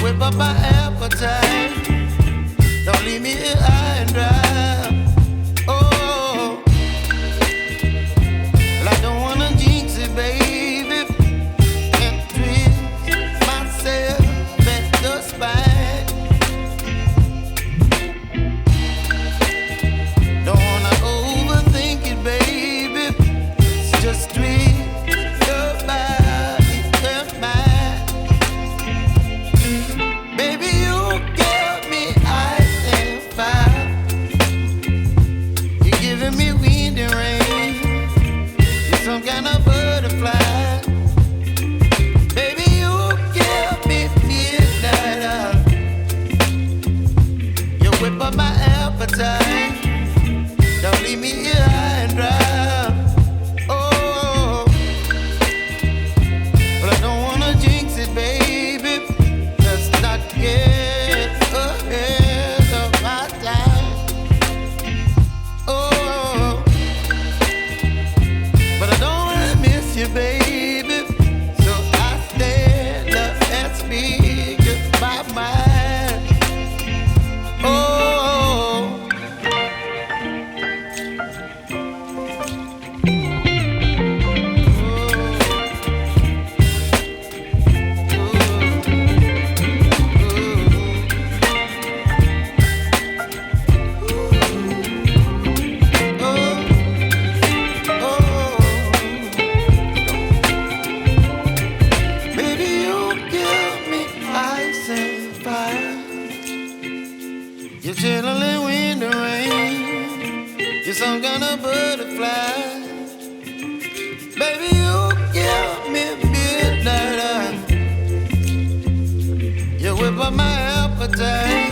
whip up my appetite. Don't leave me here high and dry. Oh, well, I don't wanna jinx it, baby, and twist myself at the spine. Don't wanna overthink it, baby. It's just twist your body and mine. Baby, you give me ice and fire. You're giving me wind and rain. You're some kind of butterfly. Baby, you give me midnight. You whip up my appetite. Don't leave me here high and dry. Oh, but I don't wanna jinx it, baby. Let's not get ahead of my time. Oh, but I don't wanna miss you, baby. So I stand up and speak my mind. Oh. Baby, you give me ice and fire. You're chilling wind and rain. You're some kind of butterfly. Baby, you give me midnight. You whip up my appetite.